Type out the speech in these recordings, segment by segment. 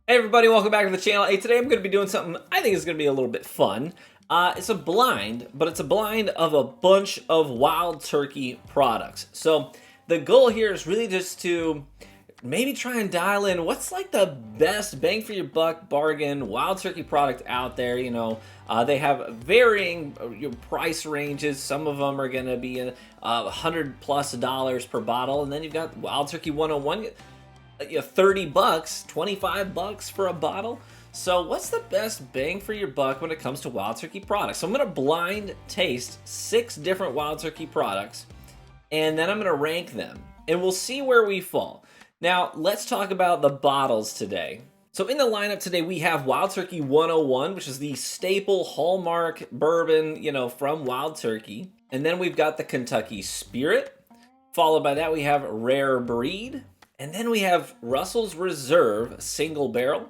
Hey everybody, welcome back to the channel. Hey, today I'm going to be doing something I think is going to be a little bit fun. It's a blind, but it's a blind of a bunch of Wild Turkey products. So the goal here is really just to maybe try and dial in what's like the best bang for your buck bargain Wild Turkey product out there. They have varying price ranges. Some of them are going to be $100+ per bottle, and then you've got Wild Turkey 101. 30 bucks, 25 bucks for a bottle. So what's the best bang for your buck when it comes to Wild Turkey products? So I'm going to blind taste 6 different Wild Turkey products, and then I'm going to rank them, and we'll see where we fall. Now, let's talk about the bottles today. So in the lineup today, we have Wild Turkey 101, which is the staple hallmark bourbon, from Wild Turkey. And then we've got the Kentucky Spirit. Followed by that, we have Rare Breed. And then we have Russell's Reserve Single Barrel.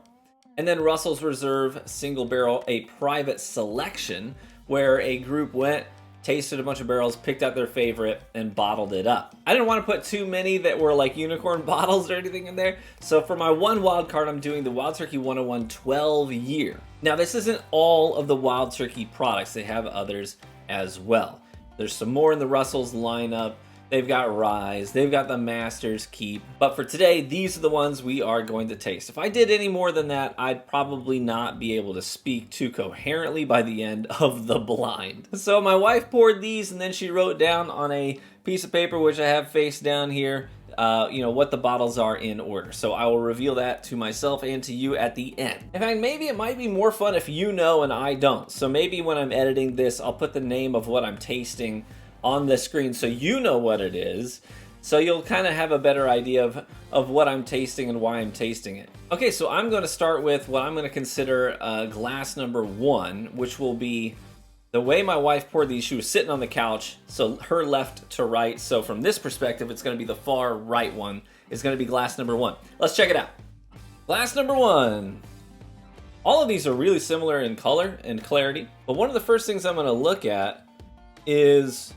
And then Russell's Reserve Single Barrel, a private selection, where a group went, tasted a bunch of barrels, picked out their favorite, and bottled it up. I didn't want to put too many that were like unicorn bottles or anything in there. So for my one wild card, I'm doing the Wild Turkey 101 12 year. Now, this isn't all of the Wild Turkey products. They have others as well. There's some more in the Russell's lineup. They've got Rise, they've got the Master's Keep, but for today, these are the ones we are going to taste. If I did any more than that, I'd probably not be able to speak too coherently by the end of the blind. So my wife poured these, and then she wrote down on a piece of paper, which I have face down here, what the bottles are in order. So I will reveal that to myself and to you at the end. In fact, maybe it might be more fun if you know and I don't. So maybe when I'm editing this, I'll put the name of what I'm tasting on the screen so you know what it is, so you'll kind of have a better idea of what I'm tasting and why I'm tasting it. Okay, so I'm going to start with what I'm going to consider glass number 1, which will be the way my wife poured these. She was sitting on the couch, so her left to right. So from this perspective, it's going to be the far right one. It's going to be glass number 1. Let's check it out. Glass number 1. All of these are really similar in color and clarity, but one of the first things I'm going to look at is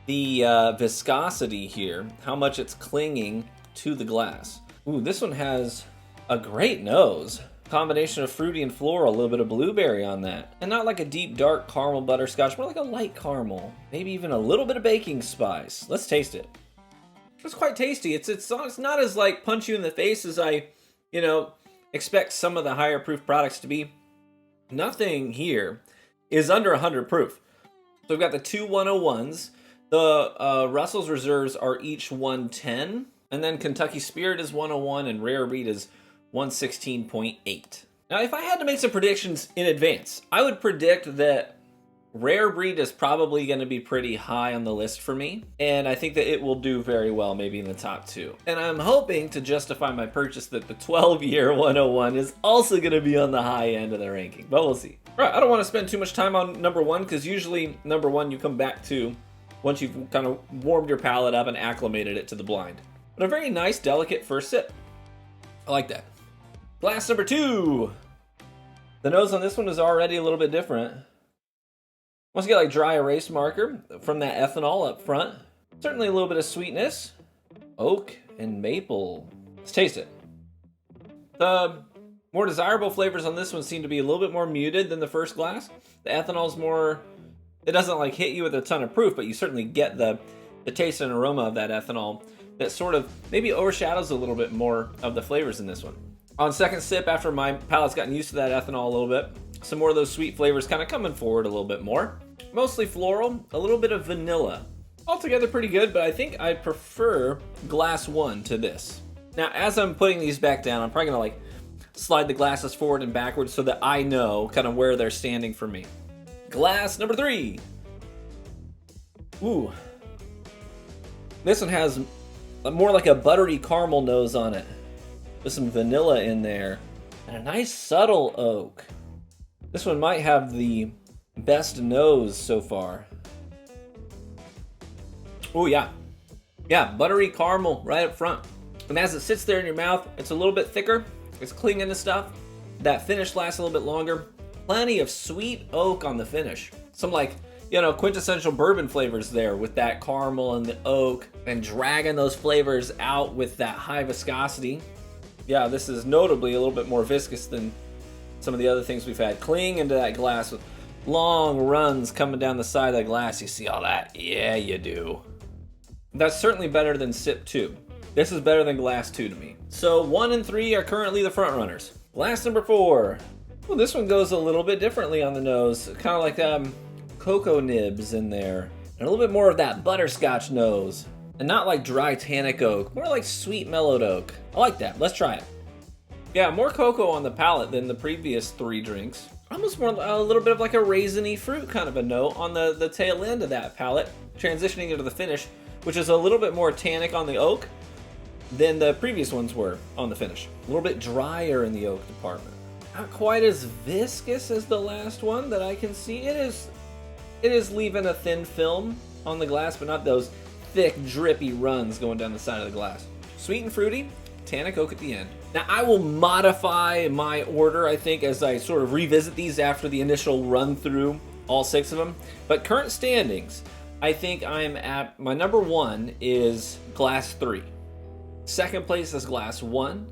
the viscosity here, how much it's clinging to the glass. Ooh, this one has a great nose. Combination of fruity and floral, a little bit of blueberry on that. And not like a deep, dark caramel butterscotch, more like a light caramel. Maybe even a little bit of baking spice. Let's taste it. It's quite tasty. It's not as like punch you in the face as I, expect some of the higher proof products to be. Nothing here is under 100 proof. So we've got the 2 101s. The Russell's Reserves are each 110, and then Kentucky Spirit is 101, and Rare Breed is 116.8. Now, if I had to make some predictions in advance, I would predict that Rare Breed is probably going to be pretty high on the list for me, and I think that it will do very well, maybe in the top 2. And I'm hoping to justify my purchase that the 12-year 101 is also going to be on the high end of the ranking, but we'll see. All right, I don't want to spend too much time on number 1, because usually number 1 you come back to once you've kind of warmed your palate up and acclimated it to the blind. But a very nice, delicate first sip. I like that. Glass number 2. The nose on this one is already a little bit different. Once you get like dry erase marker from that ethanol up front. Certainly a little bit of sweetness. Oak and maple. Let's taste it. The more desirable flavors on this one seem to be a little bit more muted than the first glass. The ethanol's more... It doesn't like hit you with a ton of proof, but you certainly get the taste and aroma of that ethanol that sort of maybe overshadows a little bit more of the flavors in this one. On second sip, after my palate's gotten used to that ethanol a little bit, some more of those sweet flavors kind of coming forward a little bit more. Mostly floral, a little bit of vanilla. Altogether pretty good, but I think I prefer glass 1 to this. Now, as I'm putting these back down, I'm probably gonna slide the glasses forward and backwards so that I know kind of where they're standing for me. Glass number 3. Ooh. This one has more like a buttery caramel nose on it, with some vanilla in there, and a nice subtle oak. This one might have the best nose so far. Oh yeah. Yeah, buttery caramel right up front. And as it sits there in your mouth, it's a little bit thicker. It's clinging to stuff. That finish lasts a little bit longer. Plenty of sweet oak on the finish. Some quintessential bourbon flavors there with that caramel and the oak, and dragging those flavors out with that high viscosity. Yeah, this is notably a little bit more viscous than some of the other things we've had. Cling into that glass with long runs coming down the side of the glass. You see all that? Yeah, you do. That's certainly better than sip 2. This is better than glass 2 to me. So 1 and 3 are currently the front runners. Glass number 4. Well, this one goes a little bit differently on the nose. Kind of like cocoa nibs in there. And a little bit more of that butterscotch nose. And not like dry tannic oak, more like sweet mellowed oak. I like that. Let's try it. Yeah, more cocoa on the palate than the previous 3 drinks. Almost more a little bit of like a raisiny fruit kind of a note on the tail end of that palate, transitioning into the finish, which is a little bit more tannic on the oak than the previous ones were on the finish. A little bit drier in the oak department. Not quite as viscous as the last one that I can see. It is leaving a thin film on the glass, but not those thick, drippy runs going down the side of the glass. Sweet and fruity, tannic oak at the end. Now, I will modify my order, I think, as I sort of revisit these after the initial run through all 6 of them. But current standings, I think I'm at, my number 1 is glass 3. Second place is glass 1.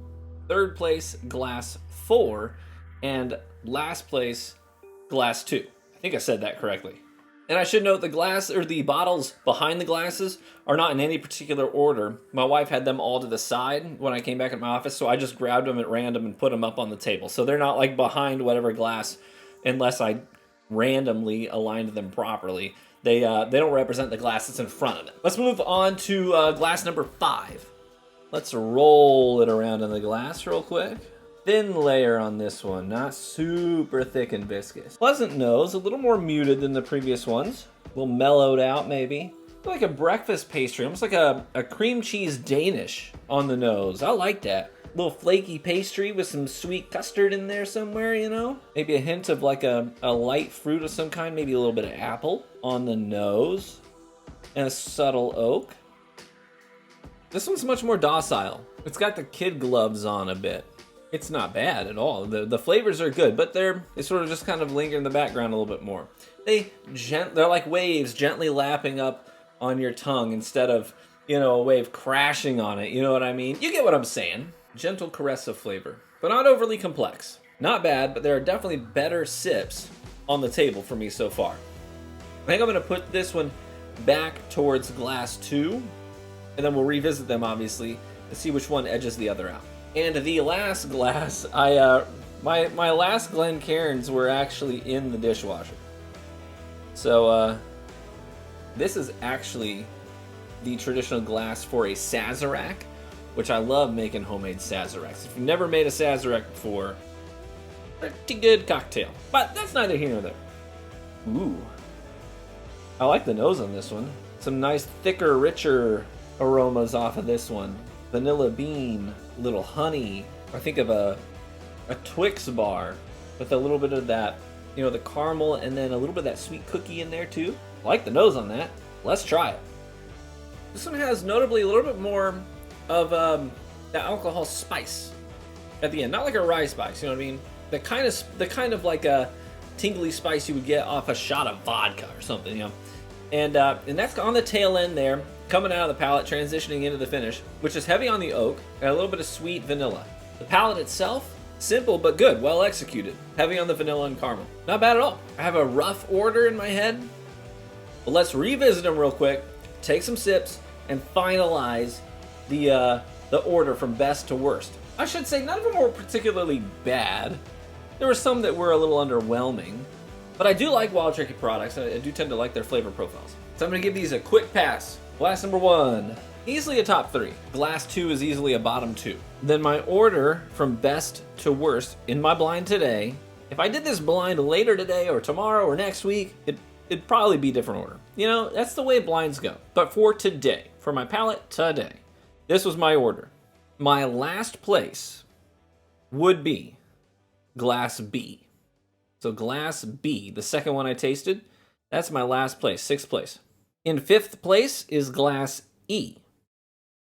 Third place, glass 4. And last place, glass 2. I think I said that correctly. And I should note the glass, or the bottles behind the glasses, are not in any particular order. My wife had them all to the side when I came back at my office, so I just grabbed them at random and put them up on the table. So they're not like behind whatever glass, unless I randomly aligned them properly. They don't represent the glass that's in front of them. Let's move on to glass number 5. Let's roll it around in the glass real quick. Thin layer on this one, not super thick and viscous. Pleasant nose, a little more muted than the previous ones. A little mellowed out maybe. Like a breakfast pastry, almost like a cream cheese Danish on the nose. I like that. A little flaky pastry with some sweet custard in there somewhere, you know? Maybe a hint of like a light fruit of some kind, maybe a little bit of apple on the nose. And a subtle oak. This one's much more docile. It's got the kid gloves on a bit. It's not bad at all. The flavors are good, but they sort of just kind of linger in the background a little bit more. They're like waves gently lapping up on your tongue instead of, you know, a wave crashing on it. You know what I mean? You get what I'm saying. Gentle caress of flavor, but not overly complex. Not bad, but there are definitely better sips on the table for me so far. I think I'm going to put this one back towards glass 2, and then we'll revisit them, obviously, to see which one edges the other out. And the last glass, my last Glencairns were actually in the dishwasher. So this is actually the traditional glass for a Sazerac, which I love making homemade Sazeracs. If you've never made a Sazerac before, pretty good cocktail. But that's neither here nor there. Ooh. I like the nose on this one. Some nice thicker, richer aromas off of this one. Vanilla bean, little honey. I think of a Twix bar with a little bit of that, you know, the caramel and then a little bit of that sweet cookie in there too. I like the nose on that. Let's try it. This one has notably a little bit more of the alcohol spice at the end. Not like a rye spice, you know what I mean? The kind of like a tingly spice you would get off a shot of vodka or something, you know? And that's on the tail end there, coming out of the palate, transitioning into the finish, which is heavy on the oak and a little bit of sweet vanilla. The palate itself, simple but good, well executed. Heavy on the vanilla and caramel. Not bad at all. I have a rough order in my head, but let's revisit them real quick, take some sips, and finalize the order from best to worst. I should say none of them were particularly bad. There were some that were a little underwhelming, but I do like Wild Turkey products. I do tend to like their flavor profiles. So I'm going to give these a quick pass. Glass number 1, easily a top 3. Glass 2 is easily a bottom 2. Then my order from best to worst in my blind today, if I did this blind later today or tomorrow or next week, it'd probably be a different order. You know, that's the way blinds go. But for today, for my palate today, this was my order. My last place would be glass B. So glass B, the second one I tasted, that's my last place, 6th place. In 5th place is glass E,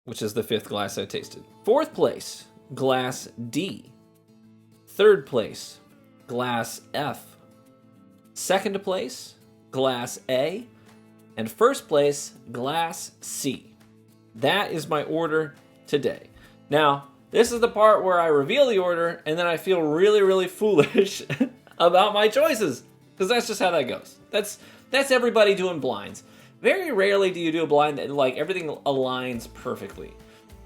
which is the 5th glass I tasted. 4th place, glass D. 3rd place, glass F. 2nd place, glass A. And 1st place, glass C. That is my order today. Now, this is the part where I reveal the order and then I feel really, really foolish about my choices. Because that's just how that goes. That's everybody doing blinds. Very rarely do you do a blind that like everything aligns perfectly.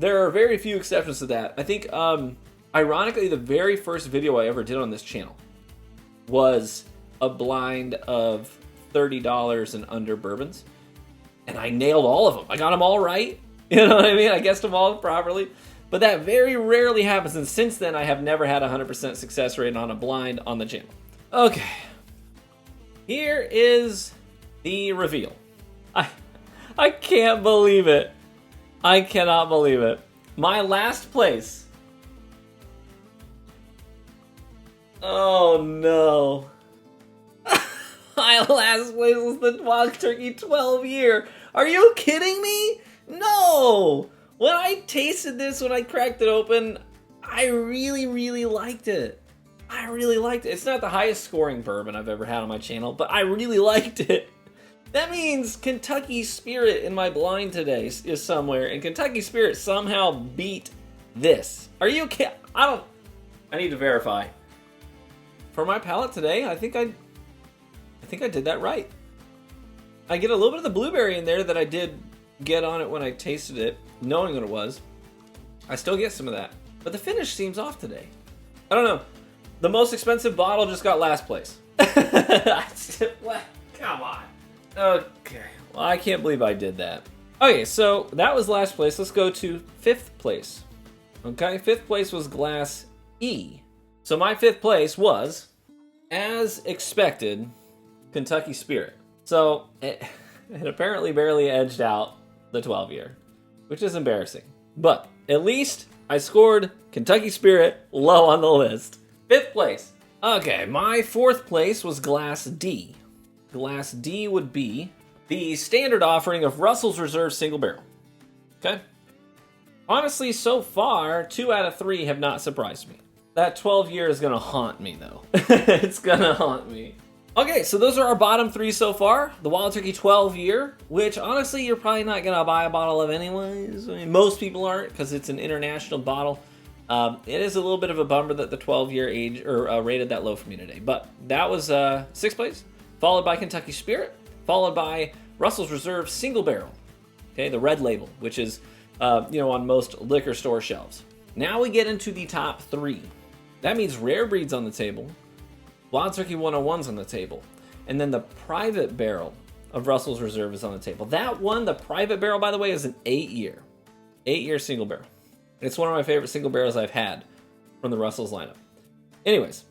There are very few exceptions to that. I think, ironically, the very first video I ever did on this channel was a blind of $30 and under bourbons. And I nailed all of them. I got them all right. You know what I mean? I guessed them all properly. But that very rarely happens. And since then, I have never had a 100% success rate on a blind on the channel. Okay. Here is the reveal. I can't believe it. I cannot believe it. My last place. Oh no. My last place was the Wild Turkey 12 year. Are you kidding me? No. When I tasted this, when I cracked it open, I really, really liked it. I really liked it. It's not the highest scoring bourbon I've ever had on my channel, but I really liked it. That means Kentucky Spirit in my blind today is somewhere, and Kentucky Spirit somehow beat this. Are you kidding? I need to verify. For my palate today, I think I did that right. I get a little bit of the blueberry in there that I did get on it when I tasted it, knowing what it was. I still get some of that, but the finish seems off today. I don't know. The most expensive bottle just got last place. What? Come on. Okay. Well, I can't believe I did that. Okay, so that was last place. Let's go to 5th place. Okay, 5th place was Glass E. So my 5th place was, as expected, Kentucky Spirit. So it apparently barely edged out the 12 year, which is embarrassing. But at least I scored Kentucky Spirit low on the list. 5th place. Okay, my 4th place was Glass D. Glass D would be the standard offering of Russell's Reserve Single Barrel. Okay? Honestly, so far, 2 out of 3 have not surprised me. That 12 year is gonna haunt me, though. It's gonna haunt me. Okay, so those are our bottom 3 so far. The Wild Turkey 12 year, which honestly, you're probably not gonna buy a bottle of anyways. I mean, most people aren't, because it's an international bottle. It is a little bit of a bummer that the 12 year age or rated that low for me today. But that was 6th place, followed by Kentucky Spirit, followed by Russell's Reserve Single Barrel. Okay, the red label, which is on most liquor store shelves. Now we get into the top 3. That means Rare Breed's on the table, Wild Turkey 101's on the table, and then the Private Barrel of Russell's Reserve is on the table. That one, the Private Barrel, by the way, is an 8 year single barrel. It's one of my favorite single barrels I've had from the Russell's lineup. Anyways,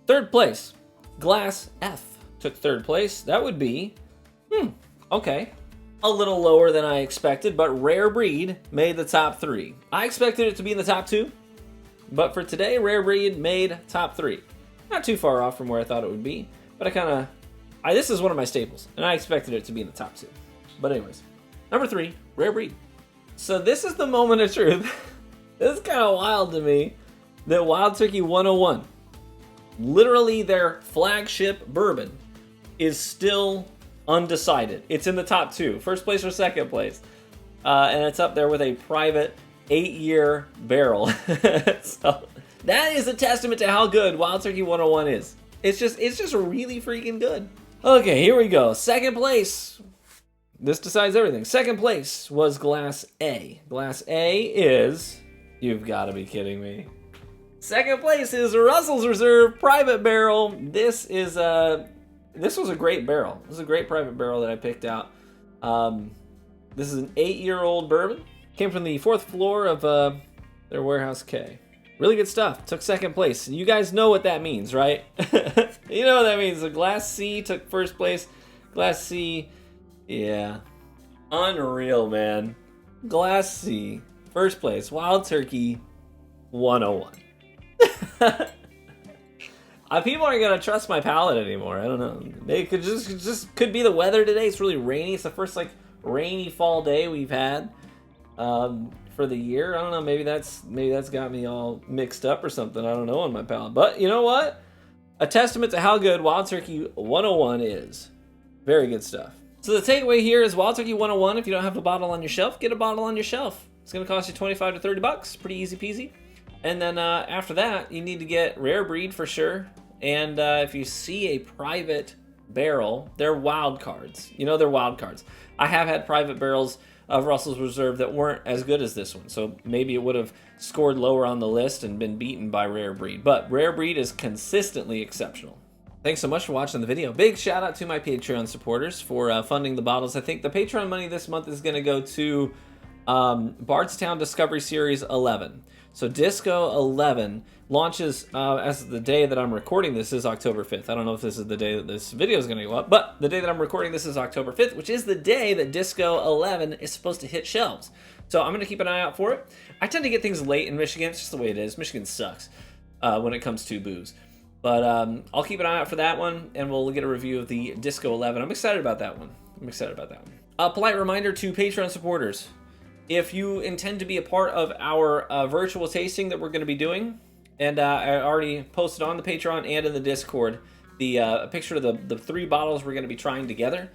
3rd place, Glass F took 3rd place. That would be, okay, a little lower than I expected, but Rare Breed made the top 3. I expected it to be in the top 2, but for today, Rare Breed made top 3. Not too far off from where I thought it would be, but this is one of my staples, and I expected it to be in the top 2. But anyways, number 3, Rare Breed. So this is the moment of truth. This is kind of wild to me that Wild Turkey 101, literally their flagship bourbon, is still undecided. It's in the top 2, 1st place or 2nd place. And it's up there with a private 8-year barrel. So that is a testament to how good Wild Turkey 101 is. It's just really freaking good. Okay, here we go. 2nd place. This decides everything. 2nd place was Glass A. Glass A is, you've got to be kidding me, 2nd place is Russell's Reserve Private Barrel. This was a great barrel. This is a great private barrel that I picked out. This is an 8-year-old bourbon. Came from the 4th floor of their Warehouse K. Really good stuff. Took 2nd place. You guys know what that means, right? You know what that means. The Glass C took 1st place. Glass C, yeah. Unreal, man. Glass C, 1st place. Wild Turkey 101. People aren't gonna trust my palate anymore. I don't know. It could just could be the weather today. It's really rainy. It's the first rainy fall day we've had for the year. I don't know. Maybe that's got me all mixed up or something. I don't know on my palate. But you know what? A testament to how good Wild Turkey 101 is. Very good stuff. So the takeaway here is Wild Turkey 101. If you don't have a bottle on your shelf, get a bottle on your shelf. It's gonna cost you $25 to $30. Pretty easy peasy. And then after that, you need to get Rare Breed for sure. And if you see a private barrel, they're wild cards. You know, they're wild cards. I have had private barrels of Russell's Reserve that weren't as good as this one. So maybe it would have scored lower on the list and been beaten by Rare Breed. But Rare Breed is consistently exceptional. Thanks so much for watching the video. Big shout out to my Patreon supporters for funding the bottles. I think the Patreon money this month is going to go to Bardstown Discovery Series 11. So Disco 11 launches as the day that I'm recording this is October 5th. I don't know if this is the day that this video is going to go up, but the day that I'm recording this is October 5th, which is the day that Disco 11 is supposed to hit shelves. So I'm going to keep an eye out for it. I tend to get things late in Michigan. It's just the way it is. Michigan sucks when it comes to booze. But I'll keep an eye out for that one, and we'll get a review of the Disco 11. I'm excited about that one. A polite reminder to Patreon supporters. If you intend to be a part of our virtual tasting that we're going to be doing, and I already posted on the Patreon and in the Discord a picture of the 3 bottles we're going to be trying together.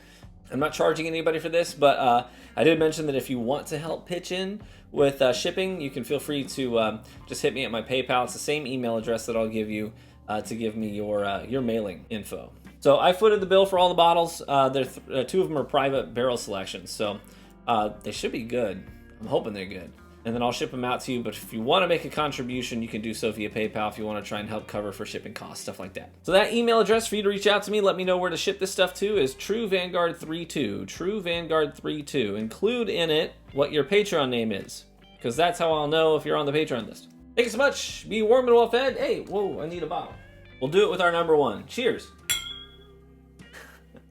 I'm not charging anybody for this, but I did mention that if you want to help pitch in with shipping, you can feel free to just hit me at my PayPal. It's the same email address that I'll give you to give me your mailing info. So I footed the bill for all the bottles. 2 of them are private barrel selections, so they should be good. I'm hoping they're good. And then I'll ship them out to you, but if you want to make a contribution, you can do so via PayPal if you want to try and help cover for shipping costs, stuff like that. So that email address for you to reach out to me, let me know where to ship this stuff to, is TrueVanguard32. TrueVanguard32. Include in it what your Patreon name is, because that's how I'll know if you're on the Patreon list. Thank you so much. Be warm and well fed. Hey, whoa, I need a bottle. We'll do it with our number 1. Cheers.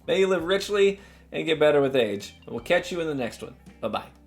May you live richly and get better with age. And we'll catch you in the next one. Bye-bye.